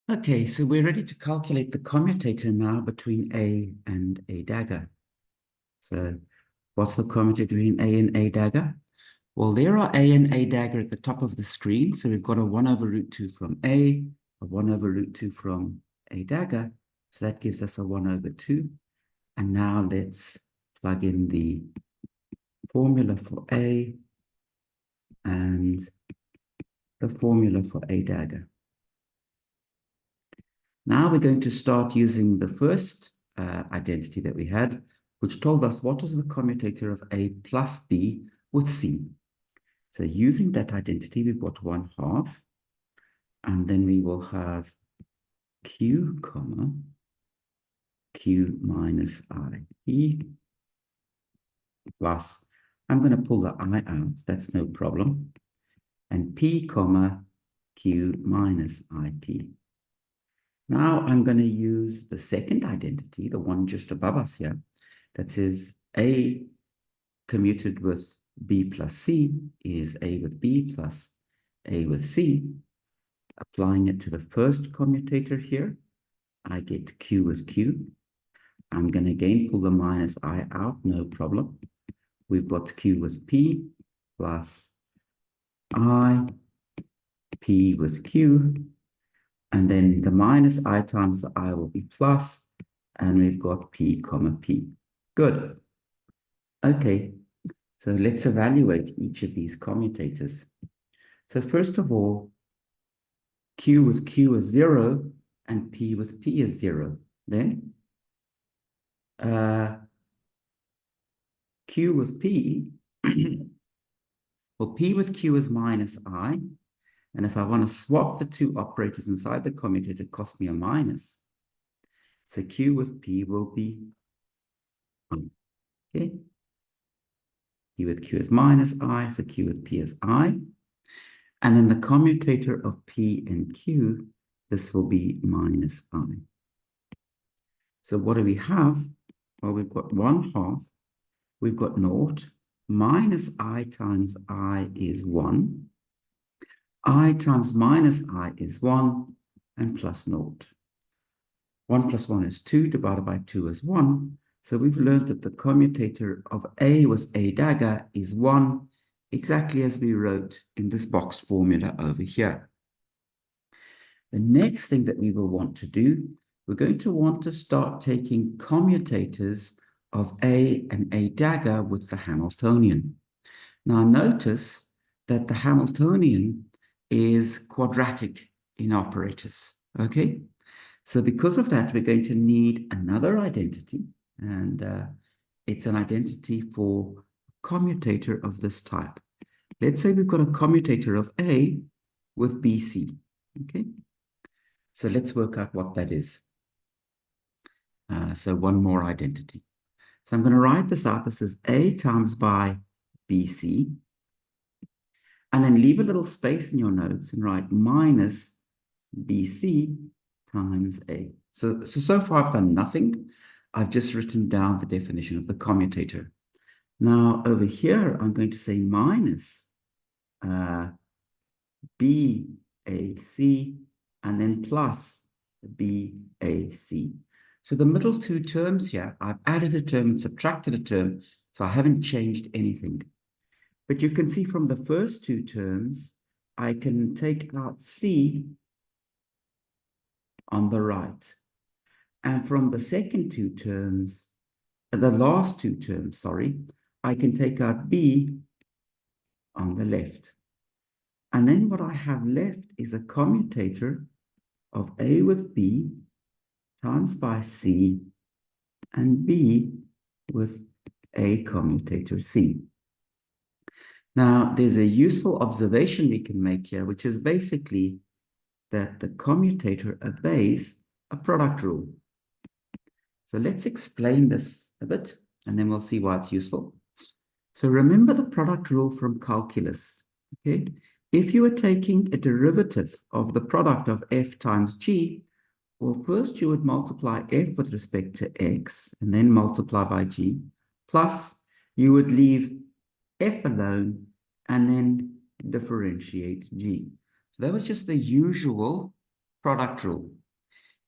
Okay, so we're ready to calculate the commutator now between A and A dagger. So what's the commutator between A and A dagger? Well, there are A and A dagger at the top of the screen. So we've got a 1 over root 2 from A, a 1 over root 2 from A dagger. So that gives us a 1 over 2. And now let's plug in the formula for A and the formula for A dagger. Now we're going to start using the first identity that we had, which told us what was the commutator of A plus B with C. So using that identity, we've got 1/2, and then we will have Q, comma, Q minus I, P, plus, I'm going to pull the I out, that's no problem, and P, comma, Q minus IP. Now I'm going to use the second identity, the one just above us here, that says A commuted with B plus C is A with B plus A with C. Applying it to the first commutator here, I get Q with Q. I'm going to again pull the minus I out, no problem. We've got Q with P plus I, P with Q. And then the minus I times the I will be plus, and we've got P, comma, P. Good. Okay, so let's evaluate each of these commutators. So first of all, Q with Q is 0, and P with P is 0. Then Q with P, well, P with Q is minus I, and if I want to swap the two operators inside the commutator, it costs me a minus. So Q with P will be 1. Okay. Q with Q is minus I, so Q with P is I. And then the commutator of P and Q, this will be minus I. So what do we have? Well, we've got 1/2. We've got 0. Minus I times I is 1. I times minus I is 1, and plus 0. 1 plus 1 is 2, divided by 2 is 1. So we've learned that the commutator of A with A dagger is 1, exactly as we wrote in this boxed formula over here. The next thing that we will want to do, we're going to want to start taking commutators of A and A dagger with the Hamiltonian. Now notice that the Hamiltonian is quadratic in operators, okay? So because of that, we're going to need another identity, and it's an identity for commutator of this type. Let's say we've got a commutator of A with BC, okay? So let's work out what that is. So one more identity. So I'm going to write this out. This is A times by BC, and then leave a little space in your notes and write minus BC times A. So far I've done nothing. I've just written down the definition of the commutator. Now over here, I'm going to say minus BAC and then plus BAC. So the middle two terms here, I've added a term and subtracted a term, so I haven't changed anything. But you can see from the first two terms, I can take out C on the right. And from the second two terms, the last two terms, sorry, I can take out B on the left. And then what I have left is a commutator of A with B times by C and B with A commutator C. Now, there's a useful observation we can make here, which is basically that the commutator obeys a product rule. So let's explain this a bit, and then we'll see why it's useful. So remember the product rule from calculus, okay? If you were taking a derivative of the product of f times g, well, first you would multiply f with respect to x, and then multiply by g, plus you would leave f alone, and then differentiate g. So that was just the usual product rule.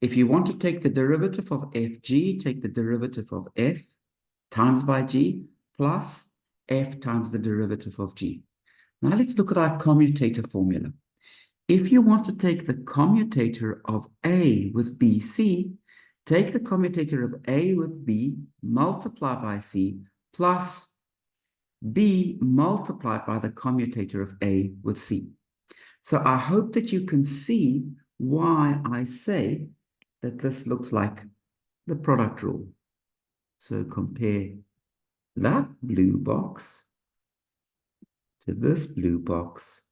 If you want to take the derivative of fg, take the derivative of f times by g plus f times the derivative of g. Now let's look at our commutator formula. If you want to take the commutator of A with BC, take the commutator of A with B, multiply by C, plus B multiplied by the commutator of A with C. So I hope that you can see why I say that this looks like the product rule. So compare that blue box to this blue box,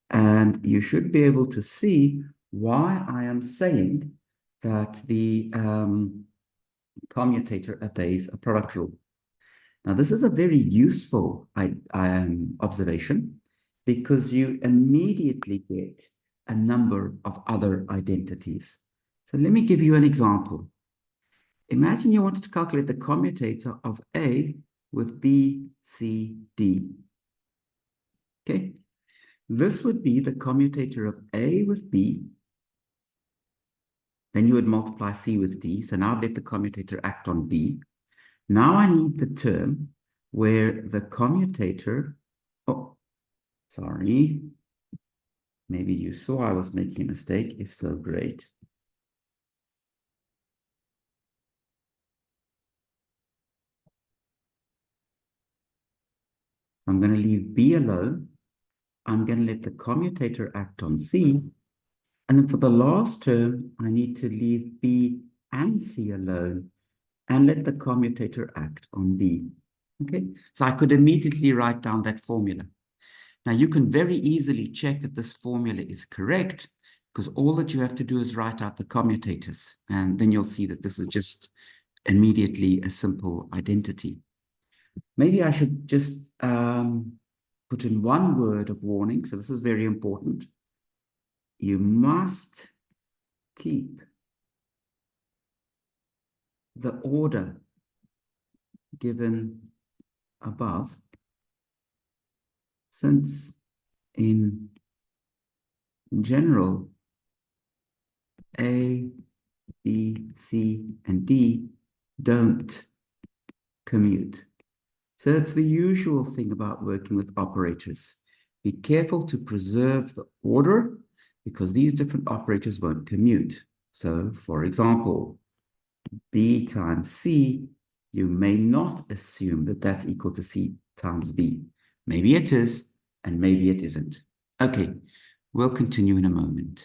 and you should be able to see why I am saying that the commutator obeys a product rule. Now, this is a very useful observation because you immediately get a number of other identities. So let me give you an example. Imagine you wanted to calculate the commutator of A with B, C, D. Okay, this would be the commutator of A with B. Then you would multiply C with D. So now let the commutator act on B. Now I need the term where the commutator, oh, sorry. Maybe you saw I was making a mistake. If so, great. I'm going to leave B alone. I'm going to let the commutator act on C. And then for the last term, I need to leave B and C alone and let the commutator act on D. Okay, so I could immediately write down that formula. Now you can very easily check that this formula is correct because all that you have to do is write out the commutators, and then you'll see that this is just immediately a simple identity. Maybe I should just put in one word of warning. So this is very important. You must keep the order given above, since in general, A, B, C, and D don't commute. So it's the usual thing about working with operators. Be careful to preserve the order because these different operators won't commute. So, for example, B times C, you may not assume that that's equal to C times B. Maybe it is, and maybe it isn't. Okay, we'll continue in a moment.